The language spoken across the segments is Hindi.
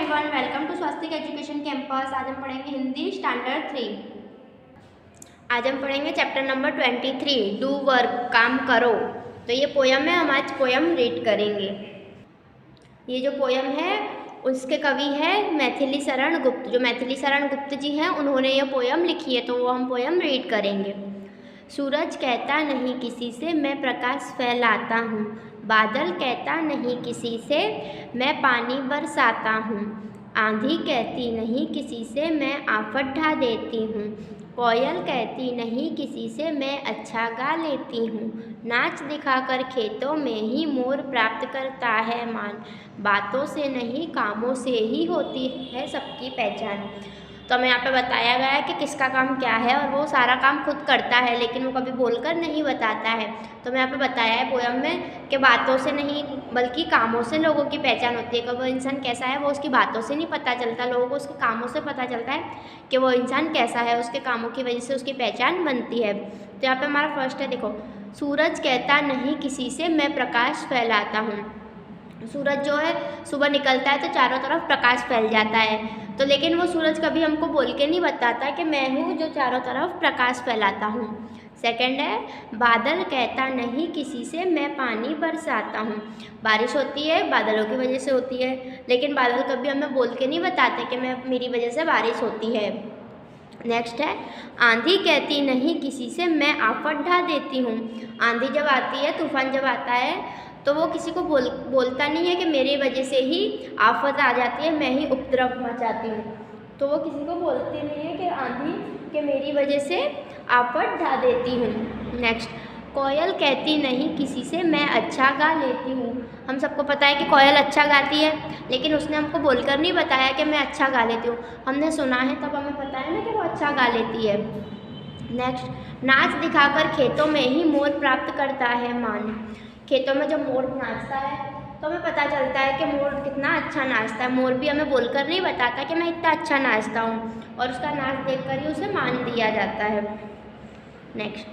Everyone, welcome to Swastik education campus. आज हम पढ़ेंगे हिंदी स्टैंडर्ड 3। आज हम पढ़ेंगे चैप्टर नंबर 23, डू वर्क, काम करो। तो ये पोयम है, हम आज पोयम रीड करेंगे। ये जो पोयम है उसके कवि है मैथिली शरण गुप्त। जो मैथिली शरण गुप्त जी हैं उन्होंने ये पोयम लिखी है, तो वो हम पोयम रीड करेंगे। सूरज कहता नहीं किसी से मैं प्रकाश फैलाता हूँ, बादल कहता नहीं किसी से मैं पानी बरसाता हूँ, आंधी कहती नहीं किसी से मैं आफत ढा देती हूँ, कोयल कहती नहीं किसी से मैं अच्छा गा लेती हूँ, नाच दिखाकर खेतों में ही मोर प्राप्त करता है मान, बातों से नहीं कामों से ही होती है सबकी पहचान। तो हमें यहाँ पे बताया गया है कि किसका काम क्या है, और वो सारा काम खुद करता है लेकिन वो कभी बोलकर नहीं बताता है। तो हमें यहाँ पे बताया है पोयम में कि बातों से नहीं बल्कि कामों से लोगों की पहचान होती है। कि वो इंसान कैसा है वो उसकी बातों से नहीं पता चलता, लोगों को उसके कामों से पता चलता है कि वो इंसान कैसा है, उसके कामों की वजह से उसकी पहचान बनती है। तो यहाँ पर हमारा फर्स्ट है, देखो, सूरज कहता नहीं किसी से मैं प्रकाश फैलाता हूँ। सूरज जो है सुबह निकलता है तो चारों तरफ प्रकाश फैल जाता है, तो लेकिन वो सूरज कभी हमको बोल के नहीं बताता कि मैं हूँ जो चारों तरफ प्रकाश फैलाता हूँ। सेकंड है, बादल कहता नहीं किसी से मैं पानी बरसाता हूँ। बारिश होती है बादलों की वजह से होती है, लेकिन बादल कभी हमें बोल के नहीं बताते कि मेरी वजह से बारिश होती है। नेक्स्ट है, आंधी कहती नहीं किसी से मैं आफत ढा देती हूँ। आंधी जब आती है, तूफान जब आता है, तो वो किसी को बोलता नहीं है कि मेरी वजह से ही आफत आ जाती है, मैं ही उपद्रव मचाती हूँ। तो वो किसी को बोलती नहीं है कि आंधी कि मेरी वजह से आफत ढा देती हूँ। नेक्स्ट, कोयल कहती नहीं किसी से मैं अच्छा गा लेती हूँ। हम सबको पता है कि कोयल अच्छा गाती है, लेकिन उसने हमको बोलकर नहीं बताया कि मैं अच्छा गा लेती हूँ। हमने सुना है तब हमें पता है ना कि वो अच्छा गा लेती है। नेक्स्ट, नाच दिखाकर खेतों में ही मोर प्राप्त करता है मान। खेतों में जब मोर नाचता है तो हमें पता चलता है कि मोर कितना अच्छा नाचता है। मोर भी हमें बोलकर नहीं बताता कि मैं इतना अच्छा नाचता हूँ, और उसका नाच देखकर ही उसे मान दिया जाता है। नेक्स्ट,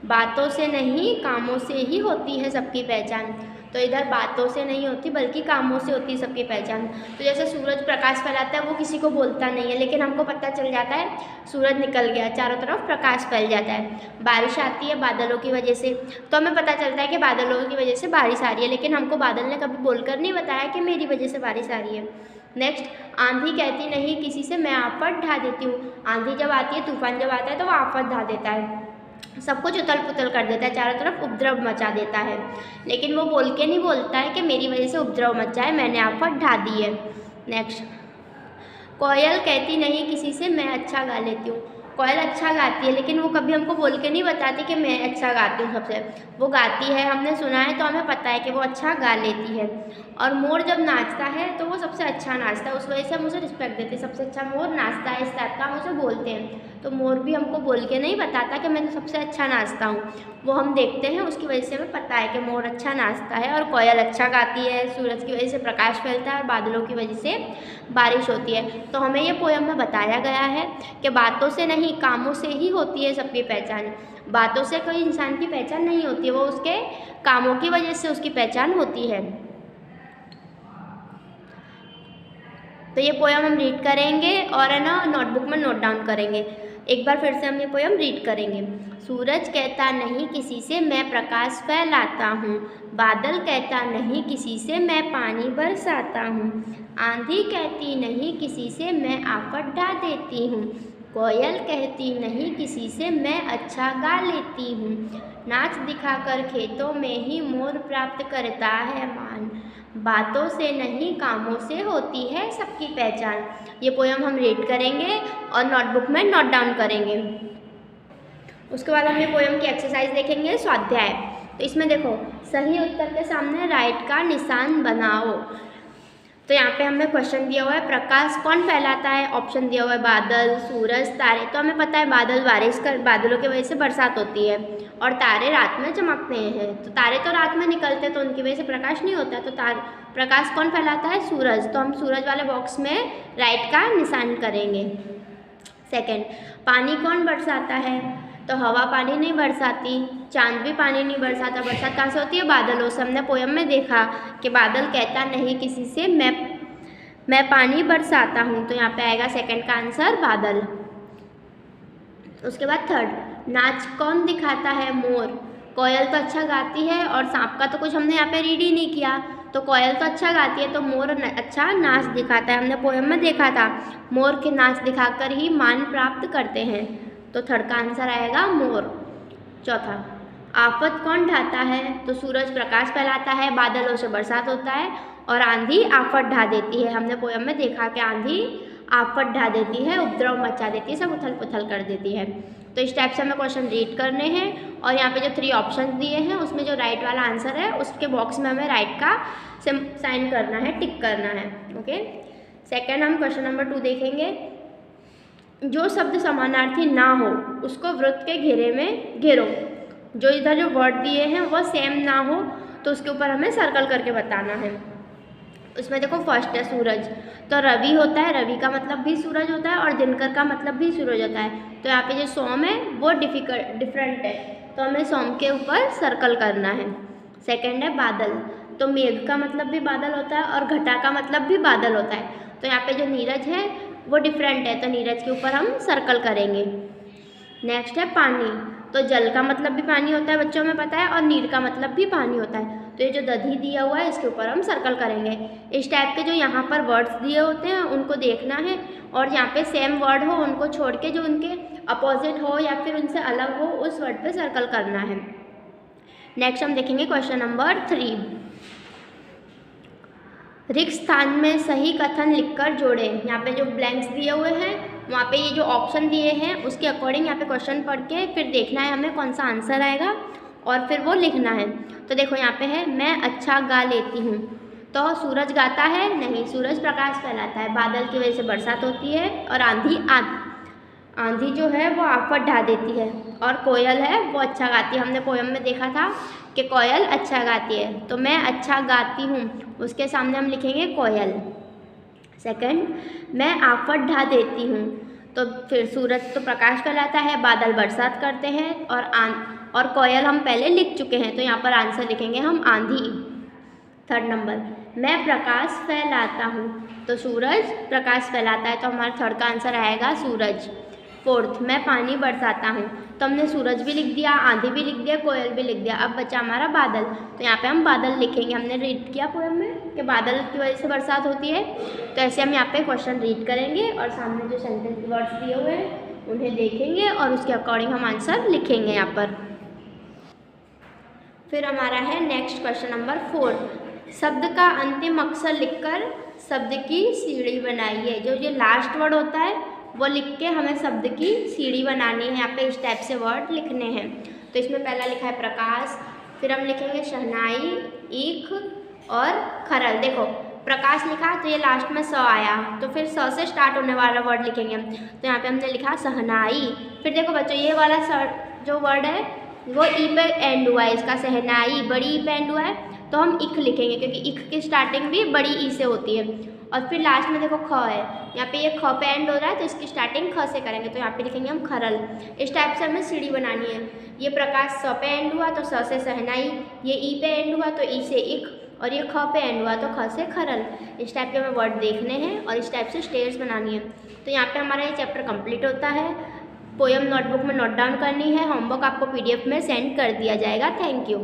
बातों से नहीं कामों से ही होती है सबकी पहचान। तो इधर बातों से नहीं होती बल्कि कामों से होती है सबकी पहचान। तो जैसे सूरज प्रकाश फैलाता है वो किसी को बोलता नहीं है, लेकिन हमको पता चल जाता है सूरज निकल गया, चारों तरफ प्रकाश फैल जाता है। बारिश आती है बादलों की वजह से, तो हमें पता चलता है कि बादलों की वजह से बारिश आ रही है, लेकिन हमको बादल ने कभी बोलकर नहीं बताया कि मेरी वजह से बारिश आ रही है। नेक्स्ट, आंधी कहती नहीं किसी से मैं आफत ढा देती हूँ। आंधी जब आती है, तूफान जब आता है, तो वो आफत ढा देता है, सब कुछ उथल पुथल कर देता है, चारों तरफ उपद्रव मचा देता है, लेकिन वो बोल के नहीं बोलता है कि मेरी वजह से उपद्रव मचा है, मैंने आफत ढा दी है। नेक्स्ट, कोयल कहती नहीं किसी से मैं अच्छा गा लेती हूँ। कोयल अच्छा गाती है, लेकिन वो कभी हमको बोल के नहीं बताती कि मैं अच्छा गाती हूँ सबसे। वो गाती है, हमने सुना है तो हमें पता है कि वो अच्छा गा लेती है। और मोर जब नाचता है तो वो सबसे अच्छा नाचता है, उस वजह से हम उसे रिस्पेक्ट देते हैं, सबसे अच्छा मोर नाचता है, इस टाइप का हम उसे बोलते हैं। तो मोर भी हमको बोल के नहीं बताता कि मैं तो सबसे अच्छा नाचता हूँ, वो हम देखते हैं, उसकी वजह से हमें पता है कि मोर अच्छा नाचता है और कोयल अच्छा गाती है, सूरज की वजह से प्रकाश फैलता है और बादलों की वजह से बारिश होती है। तो हमें ये पोयम में बताया गया है कि बातों से नहीं कामों से ही होती है सबकी पहचान। बातों से कोई इंसान की पहचान नहीं होती है, वो उसके कामों की वजह से उसकी पहचान होती है। तो ये पोयम हम रीड करेंगे और है ना नोटबुक में नोट डाउन करेंगे। एक बार फिर से हम ये पोयम रीड करेंगे। सूरज कहता नहीं किसी से मैं प्रकाश फैलाता हूँ, बादल कहता नहीं किसी से मैं पानी बरसाता हूँ, आंधी कहती नहीं किसी से मैं आफत ढा देती हूँ, कोयल कहती नहीं किसी से मैं अच्छा गा लेती हूँ, नाच दिखाकर खेतों में ही मोर प्राप्त करता है मान, बातों से नहीं कामों से होती है सबकी पहचान। ये पोयम हम रीड करेंगे और नोटबुक में नोट डाउन करेंगे। उसके बाद हम ये पोयम की एक्सरसाइज देखेंगे, स्वाध्याय। तो इसमें देखो, सही उत्तर के सामने राइट का निशान बनाओ। तो यहाँ पे हमें क्वेश्चन दिया हुआ है प्रकाश कौन फैलाता है, ऑप्शन दिया हुआ है बादल, सूरज, तारे। तो हमें पता है बादलों की वजह से बरसात होती है, और तारे रात में चमकते हैं। तो तारे तो रात में निकलते हैं तो उनकी वजह से प्रकाश नहीं होता, तो प्रकाश कौन फैलाता है, सूरज। तो हम सूरज वाले बॉक्स में राइट का निशान करेंगे। सेकंड, पानी कौन बरसाता है, तो हवा पानी नहीं बरसाती, चांद भी पानी नहीं बरसाता। बरसात कहाँ से होती है, बादलों से। हमने पोयम में देखा कि बादल कहता नहीं किसी से मैं पानी बरसाता हूँ, तो यहाँ पे आएगा सेकंड का आंसर बादल। उसके बाद थर्ड, नाच कौन दिखाता है? मोर। कोयल तो अच्छा गाती है और सांप का तो कुछ हमने यहाँ पे रीड ही नहीं किया, तो कोयल तो अच्छा गाती है, तो मोर अच्छा नाच दिखाता है। हमने पोएम में देखा था मोर के नाच दिखाकर ही मान प्राप्त करते हैं, तो थर्ड का आंसर आएगा मोर। चौथा, आफत कौन ढाता है? तो सूरज प्रकाश फैलाता है, बादलों से बरसात होता है और आंधी आफत ढा देती है। हमने पोएम में देखा कि आंधी आफत ढा देती है, उपद्रव मचा देती है, सब उथल पुथल कर देती है। तो इस टाइप से हमें क्वेश्चन रीड करने हैं और यहाँ पे जो 3 ऑप्शन दिए हैं उसमें जो राइट वाला आंसर है उसके बॉक्स में हमें राइट का साइन करना है, टिक करना है। ओके, सेकेंड हम क्वेश्चन नंबर 2 देखेंगे। जो शब्द समानार्थी ना हो उसको वृत्त के घेरे में घेरो। जो इधर जो वर्ड दिए हैं वो सेम ना हो तो उसके ऊपर हमें सर्कल करके बताना है। उसमें देखो फर्स्ट है सूरज, तो रवि होता है, रवि का मतलब भी सूरज होता है और दिनकर का मतलब भी सूरज होता है। तो यहाँ पे जो सोम है वो डिफरेंट है, तो हमें सोम के ऊपर सर्कल करना है। सेकंड है बादल, तो मेघ का मतलब भी बादल होता है और घटा का मतलब भी बादल होता है। तो यहाँ पे जो नीरज है वो डिफरेंट है, तो नीरज के ऊपर हम सर्कल करेंगे। नेक्स्ट है पानी, तो जल का मतलब भी पानी होता है, बच्चों में पता है, और नीर का मतलब भी पानी होता है। तो ये जो दधी दिया हुआ है इसके ऊपर हम सर्कल करेंगे। इस टाइप के जो यहाँ पर वर्ड्स दिए होते हैं उनको देखना है और यहाँ पे सेम वर्ड हो उनको छोड़ के जो उनके अपोजिट हो या फिर उनसे अलग हो उस वर्ड पे सर्कल करना है। नेक्स्ट हम देखेंगे क्वेश्चन नंबर 3। रिक्त स्थान में सही कथन लिखकर जोड़े। यहाँ पे जो ब्लैंक्स दिए हुए हैं वहाँ पे ये जो ऑप्शन दिए हैं उसके अकॉर्डिंग यहाँ पे क्वेश्चन पढ़ के फिर देखना है हमें कौन सा आंसर आएगा और फिर वो लिखना है। तो देखो यहाँ पे है मैं अच्छा गा लेती हूँ, तो सूरज गाता है? नहीं, सूरज प्रकाश फैलाता है, बादल की वजह से बरसात होती है और आंधी जो है वो आफत ढा देती है। और कोयल है वो अच्छा गाती है, हमने पोएम में देखा था कि कोयल अच्छा गाती है, तो मैं अच्छा गाती हूँ उसके सामने हम लिखेंगे कोयल। सेकंड, मैं आफत ढा देती हूँ, तो फिर सूरज तो प्रकाश फैलाता है, बादल बरसात करते हैं और कोयल हम पहले लिख चुके हैं, तो यहाँ पर आंसर लिखेंगे हम आंधी। थर्ड नंबर, मैं प्रकाश फैलाता हूँ, तो सूरज प्रकाश फैलाता है, तो हमारा थर्ड का आंसर आएगा सूरज। फोर्थ, मैं पानी बरसाता हूँ, तो हमने सूरज भी लिख दिया, आंधी भी लिख दिया, कोयल भी लिख दिया। अब बचा हमारा बादल, तो यहाँ पे हम बादल लिखेंगे। हमने रीड किया पोएम में कि बादल की वजह से बरसात होती है, तो ऐसे हम यहाँ पे क्वेश्चन रीड करेंगे और सामने जो सेंटेंस वर्ड्स दिए हुए हैं उन्हें देखेंगे और उसके अकॉर्डिंग हम आंसर लिखेंगे यहाँ पर। फिर हमारा है नेक्स्ट क्वेश्चन नंबर 4। शब्द का अंतिम अक्षर लिखकर शब्द की सीढ़ी बनाइए। जो ये लास्ट वर्ड होता है वो लिख के हमें शब्द की सीढ़ी बनानी है। यहाँ पे इस टाइप से वर्ड लिखने हैं। तो इसमें पहला लिखा है प्रकाश, फिर हम लिखेंगे शहनाई, ईख और खरल। देखो प्रकाश लिखा तो ये लास्ट में स आया, तो फिर स से स्टार्ट होने वाला वर्ड लिखेंगे। तो यहाँ पे हमने लिखा शहनाई। फिर देखो बच्चों ये वाला जो वर्ड है वो ई पे एंड हुआ है, इसका शहनाई बड़ी ई पे एंड हुआ है, तो हम इख लिखेंगे क्योंकि इख की स्टार्टिंग भी बड़ी ई से होती है। और फिर लास्ट में देखो ख है, यहाँ पे ये ख पे एंड हो रहा है तो इसकी स्टार्टिंग ख से करेंगे, तो यहाँ पे लिखेंगे हम खरल। इस टाइप से हमें सीढ़ी बनानी है। ये प्रकाश स पे एंड हुआ तो स से शहनाई, ये ई पे एंड हुआ तो ई से इख, और ये ख पे एंड हुआ तो ख से खरल। इस टाइप के हमें वर्ड देखने हैं और इस टाइप से स्टेयर्स बनानी है। तो यहाँ पे हमारा ये चैप्टर कंप्लीट होता है। पोएम नोटबुक में नोट डाउन करनी है, होमवर्क आपको PDF में सेंड कर दिया जाएगा। Thank you.